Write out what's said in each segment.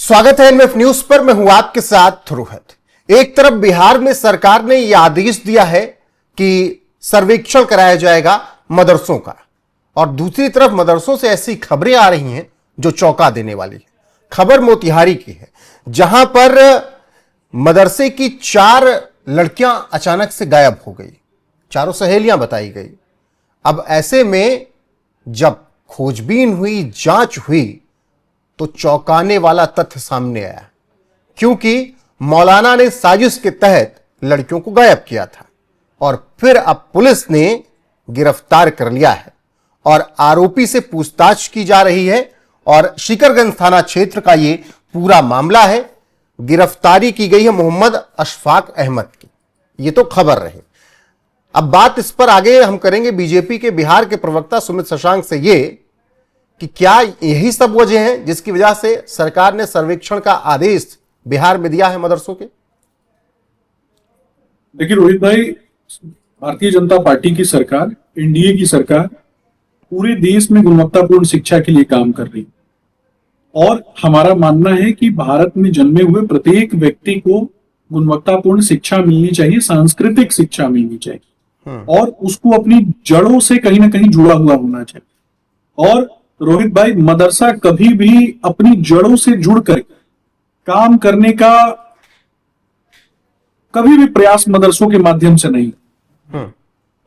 स्वागत है NF news पर। मैं हूं आपके साथ रोहित। एक तरफ बिहार में सरकार ने यह आदेश दिया है कि सर्वेक्षण कराया जाएगा मदरसों का, और दूसरी तरफ मदरसों से ऐसी खबरें आ रही हैं जो चौंका देने वाली है। खबर मोतिहारी की है, जहां पर मदरसे की 4 लड़कियां अचानक से गायब हो गई। चारों सहेलियां बताई गई। अब ऐसे में जब खोजबीन हुई, जांच हुई, तो चौंकाने वाला तथ्य सामने आया, क्योंकि मौलाना ने साजिश के तहत लड़कियों को गायब किया था और फिर अब पुलिस ने गिरफ्तार कर लिया है और आरोपी से पूछताछ की जा रही है। और शिकरगंज थाना क्षेत्र का यह पूरा मामला है। गिरफ्तारी की गई है मोहम्मद अशफाक अहमद की। यह तो खबर रही। अब बात इस पर आगे हम करेंगे बीजेपी के बिहार के प्रवक्ता सुमित शशांक से, यह कि क्या यही सब वजह है जिसकी वजह से सरकार ने सर्वेक्षण का आदेश बिहार में दिया है मदरसों के। देखिए रोहित भाई, भारतीय जनता पार्टी की सरकार, एनडीए की सरकार पूरे देश में गुणवत्तापूर्ण शिक्षा के लिए काम कर रही है और हमारा मानना है कि भारत में जन्मे हुए प्रत्येक व्यक्ति को गुणवत्तापूर्ण शिक्षा मिलनी चाहिए, सांस्कृतिक शिक्षा मिलनी चाहिए और उसको अपनी जड़ों से कहीं ना कहीं जुड़ा हुआ होना चाहिए। और रोहित भाई, मदरसा कभी भी अपनी जड़ों से जुड़कर काम करने का कभी भी प्रयास मदरसों के माध्यम से नहीं।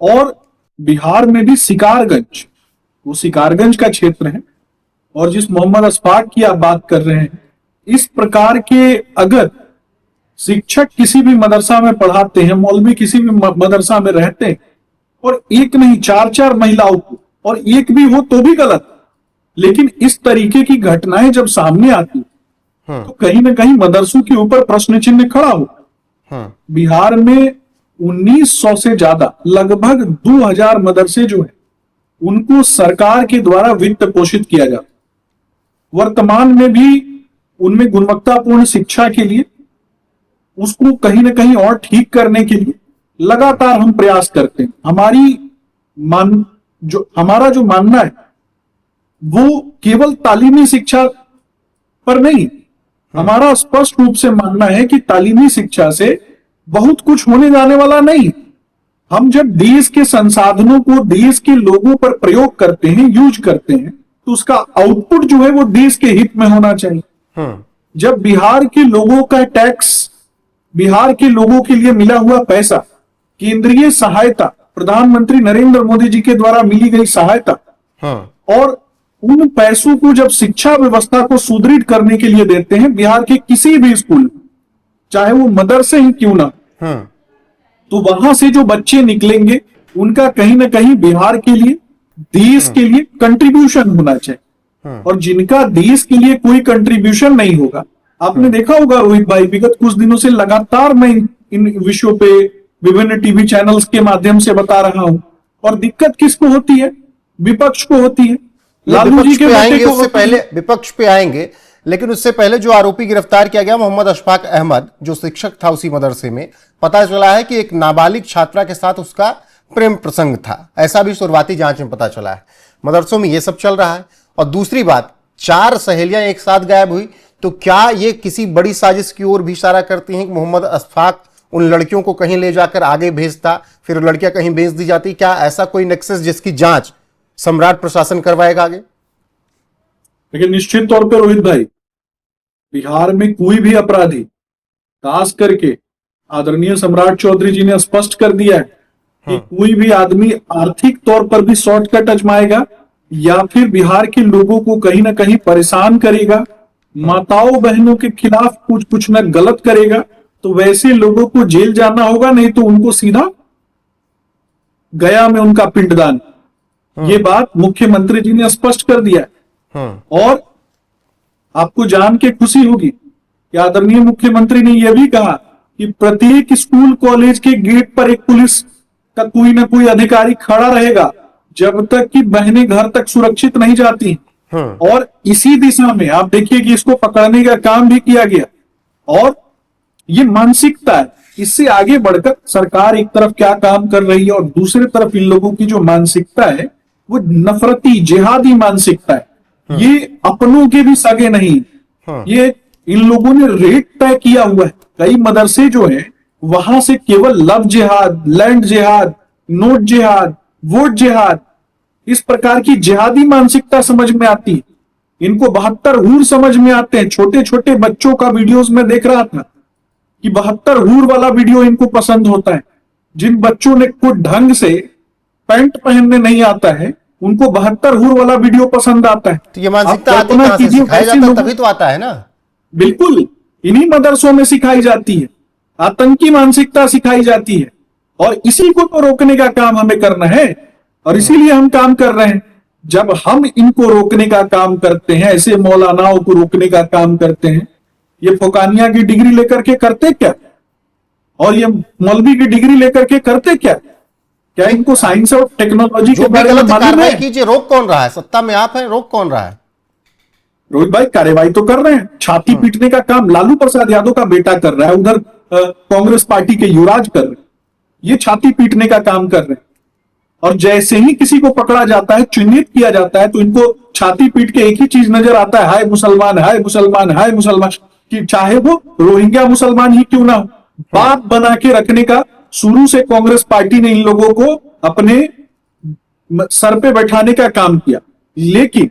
और बिहार में भी सिकारगंज, वो सिकारगंज का क्षेत्र है और जिस मोहम्मद अशफाक की आप बात कर रहे हैं, इस प्रकार के अगर शिक्षक किसी भी मदरसा में पढ़ाते हैं, मौलवी किसी भी मदरसा में रहते हैं और एक नहीं 4-4 महिलाओं को, और एक भी हो तो भी गलत, लेकिन इस तरीके की घटनाएं जब सामने आती तो कहीं ना कहीं मदरसों के ऊपर प्रश्न चिन्ह खड़ा हो। बिहार में 1900 से ज्यादा, लगभग 2000 मदरसे जो है उनको सरकार के द्वारा वित्त पोषित किया जाता। वर्तमान में भी उनमें गुणवत्तापूर्ण शिक्षा के लिए, उसको कहीं ना कहीं और ठीक करने के लिए लगातार हम प्रयास करते हैं। हमारा जो मानना है वो केवल तालीमी शिक्षा पर नहीं, हमारा स्पष्ट रूप से मानना है कि तालीमी शिक्षा से बहुत कुछ होने जाने वाला नहीं। हम जब देश के संसाधनों को देश के लोगों पर प्रयोग करते हैं, यूज करते हैं, तो उसका आउटपुट जो है वो देश के हित में होना चाहिए। जब बिहार के लोगों का टैक्स, बिहार के लोगों के लिए मिला हुआ पैसा, केंद्रीय सहायता, प्रधानमंत्री नरेंद्र मोदी जी के द्वारा मिली गई सहायता, और उन पैसों को जब शिक्षा व्यवस्था को सुदृढ़ करने के लिए देते हैं बिहार के किसी भी स्कूल, चाहे वो मदरसे ही क्यों ना, तो वहां से जो बच्चे निकलेंगे उनका कहीं ना कहीं बिहार के लिए, देश के लिए कंट्रीब्यूशन होना चाहिए। और जिनका देश के लिए कोई कंट्रीब्यूशन नहीं होगा, आपने देखा होगा रोहित भाई, विगत कुछ दिनों से लगातार मैं इन विषयों पे विभिन्न टीवी चैनल्स के माध्यम से बता रहा हूं, और दिक्कत किसको होती है? विपक्ष को होती है। लालू जी के आएंगे, उससे पहले विपक्ष पे आएंगे, लेकिन उससे पहले जो आरोपी गिरफ्तार किया गया मोहम्मद अशफाक अहमद, जो शिक्षक था उसी मदरसे में, पता चला है कि एक नाबालिग छात्रा के साथ उसका प्रेम प्रसंग था। ऐसा भी शुरुआती जांच में पता चला है। मदरसों में यह सब चल रहा है। और दूसरी बात, 4 सहेलियां एक साथ गायब हुई, तो क्या ये किसी बड़ी साजिश की ओर भी इशारा करती हैं कि मोहम्मद अशफाक उन लड़कियों को कहीं ले जाकर आगे भेजता, फिर लड़कियां कहीं भेज दी जाती? क्या ऐसा कोई नेक्सस जिसकी जांच सम्राट प्रशासन करवाएगा आगे? लेकिन निश्चित तौर पर रोहित भाई, बिहार में कोई भी अपराधी, खास करके आदरणीय सम्राट चौधरी जी ने स्पष्ट कर दिया है कि कोई भी आदमी आर्थिक तौर पर भी शॉर्टकट आजमाएगा या फिर बिहार के लोगों को कहीं ना कहीं परेशान करेगा, माताओं बहनों के खिलाफ कुछ न गलत करेगा, तो वैसे लोगों को जेल जाना होगा, नहीं तो उनको सीधा गया में उनका पिंडदान। ये बात मुख्यमंत्री जी ने स्पष्ट कर दिया है। और आपको जान के खुशी होगी कि आदरणीय मुख्यमंत्री ने यह भी कहा कि प्रत्येक स्कूल कॉलेज के गेट पर एक पुलिस का कोई ना कोई अधिकारी खड़ा रहेगा जब तक कि बहनें घर तक सुरक्षित नहीं जाती। और इसी दिशा में आप देखिए कि इसको पकड़ने का काम भी किया गया। और ये मानसिकता है, इससे आगे बढ़कर सरकार एक तरफ क्या काम कर रही है और दूसरी तरफ इन लोगों की जो मानसिकता है वो नफरती जिहादी मानसिकता है। ये अपनों के भी सगे नहीं, ये इन लोगों ने रेट तय किया हुआ है। कई मदरसे जो है वहां से केवल लव जिहाद, लैंड जिहाद, नोट जिहाद, वोट जिहाद, इस प्रकार की जिहादी मानसिकता समझ में आती है। इनको 72 हूर समझ में आते हैं। छोटे छोटे बच्चों का वीडियोस में देख रहा था कि 72 हूर वाला वीडियो इनको पसंद होता है। जिन बच्चों ने कुछ ढंग से पैंट पहनने नहीं आता है उनको 72 हूर वाला वीडियो पसंद आता है। तो ये मानसिकता आप आती कल्पना कहां से? कीजिए, सिखाया वैसे जाता है लोगों- तभी तो आता है ना। बिल्कुल इन्हीं मदरसों में सिखाई जाती है, आतंकी मानसिकता सिखाई जाती है। और इसी को तो रोकने का काम हमें करना है और इसीलिए हम काम कर रहे हैं। जब हम इनको रोकने का काम करते हैं, ऐसे मौलानाओं को रोकने का काम करते हैं, ये फोकानिया की डिग्री लेकर के करते क्या और ये मौलवी की डिग्री लेकर के करते क्या? क्या इनको साइंस और टेक्नोलॉजी जो के भी बारे में गलत मालूम कार्रवाई है? कीजिए, रोक कौन रहा है? सत्ता में आप हैं, रोक कौन रहा है? रोहित भाई कार्रवाई तो कर रहे हैं। छाती पीटने का काम लालू प्रसाद यादव का बेटा कर रहा है, उधर कांग्रेस पार्टी के युवराज कर रहे हैं। ये छाती पीटने का काम कर रहे हैं और जैसे ही किसी को पकड़ा जाता है, चिन्हित किया जाता है, तो इनको छाती पीट के एक ही चीज नजर आता है, हाय मुसलमान, हाय मुसलमान, हाय मुसलमान। कि चाहे वो रोहिंग्या मुसलमान ही क्यों ना हो, बात बना के रखने का शुरू से कांग्रेस पार्टी ने इन लोगों को अपने सर पे बैठाने का काम किया। लेकिन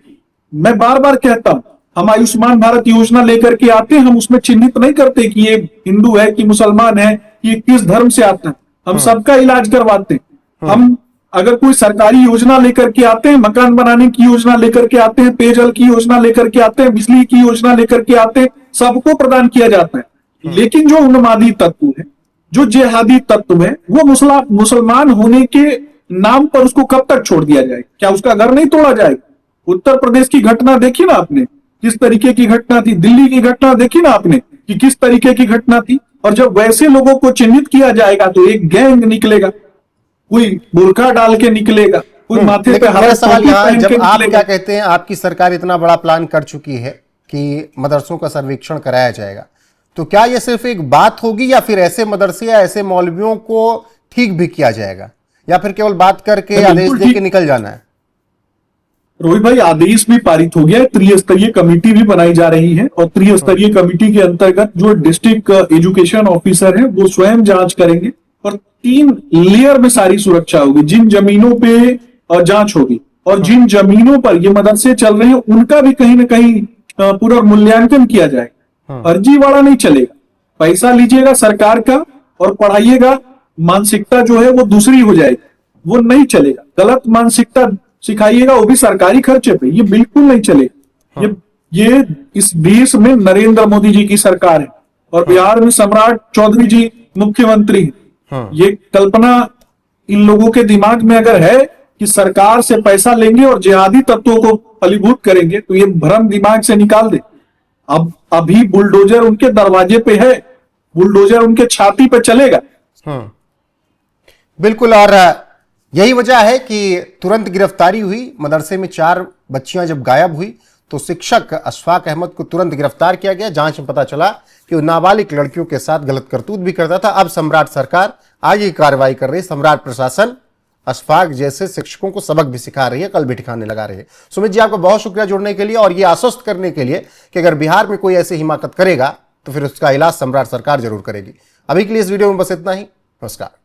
मैं बार बार कहता हूं, हम आयुष्मान भारत योजना लेकर के आते हैं, हम उसमें चिन्हित नहीं करते कि ये हिंदू है कि मुसलमान है, कि किस धर्म से आता है। हम सबका इलाज करवाते हैं। हम अगर कोई सरकारी योजना लेकर के आते हैं, मकान बनाने की योजना लेकर के आते हैं, पेयजल की योजना लेकर के आते हैं, बिजली की योजना लेकर के आते हैं, सबको प्रदान किया जाता है। लेकिन जो उन्मादी तत्व है, जो जिहादी तत्व है, वो मुसलमान होने के नाम पर उसको कब तक छोड़ दिया जाए? क्या उसका घर नहीं तोड़ा जाएगा? उत्तर प्रदेश की घटना देखी ना आपने, किस तरीके की घटना थी। दिल्ली की घटना देखी ना आपने कि किस तरीके की घटना थी। और जब वैसे लोगों को चिन्हित किया जाएगा तो एक गैंग निकलेगा, कोई बुर्का डाल के निकलेगा, कोई माथे पे लेकिन मेरा हरा सवाल टोपी यहाँ है, पहन जब के आप निकलेगा। क्या कहते हैं, आपकी सरकार इतना बड़ा प्लान कर चुकी है कि मदरसों का सर्वेक्षण कराया जाएगा, तो क्या यह सिर्फ एक बात होगी या फिर ऐसे मदरसे या ऐसे मौलवियों को ठीक भी किया जाएगा, या फिर केवल बात करके आदेश दे के निकल जाना है? रोहित भाई आदेश भी पारित हो गया है, त्रिस्तरीय कमेटी भी बनाई जा रही है और त्रिस्तरीय कमेटी के अंतर्गत जो डिस्ट्रिक्ट एजुकेशन ऑफिसर है वो स्वयं जांच करेंगे और 3 लेयर में सारी सुरक्षा होगी। जिन जमीनों पे जांच होगी और जिन जमीनों पर ये मदरसे चल रहे हैं उनका भी कहीं ना कहीं पूरा मूल्यांकन किया जाएगा। फर्जीवाड़ा नहीं चलेगा, पैसा लीजिएगा सरकार का और पढ़ाइएगा, मानसिकता जो है वो दूसरी हो जाएगी, वो नहीं चलेगा। गलत मानसिकता सिखाइएगा वो भी सरकारी खर्चे पे, ये बिल्कुल नहीं चलेगा। ये इस देश में नरेंद्र मोदी जी की सरकार है और बिहार में सम्राट चौधरी जी मुख्यमंत्री हैं। ये कल्पना इन लोगों के दिमाग में अगर है कि सरकार से पैसा लेंगे और जिहादी तत्वों को फलीभूत करेंगे, तो ये भ्रम दिमाग से निकाल दे। अब अभी बुलडोजर उनके दरवाजे पे है, बुलडोजर उनके छाती पे चलेगा। बिल्कुल, और यही वजह है कि तुरंत गिरफ्तारी हुई। मदरसे में 4 बच्चियां जब गायब हुई तो शिक्षक अशफाक अहमद को तुरंत गिरफ्तार किया गया। जांच में पता चला कि वो नाबालिग लड़कियों के साथ गलत करतूत भी करता था। अब सम्राट सरकार आज ये कार्रवाई कर रही है। सम्राट प्रशासन अशफाक जैसे शिक्षकों को सबक भी सिखा रही है, कल भी ठिकाने लगा रही है। सुमित जी, आपका बहुत शुक्रिया जुड़ने के लिए और ये आश्वस्त करने के लिए कि अगर बिहार में कोई ऐसी हिमाकत करेगा तो फिर उसका इलाज सम्राट सरकार जरूर करेगी। अभी के लिए इस वीडियो में बस इतना ही। नमस्कार।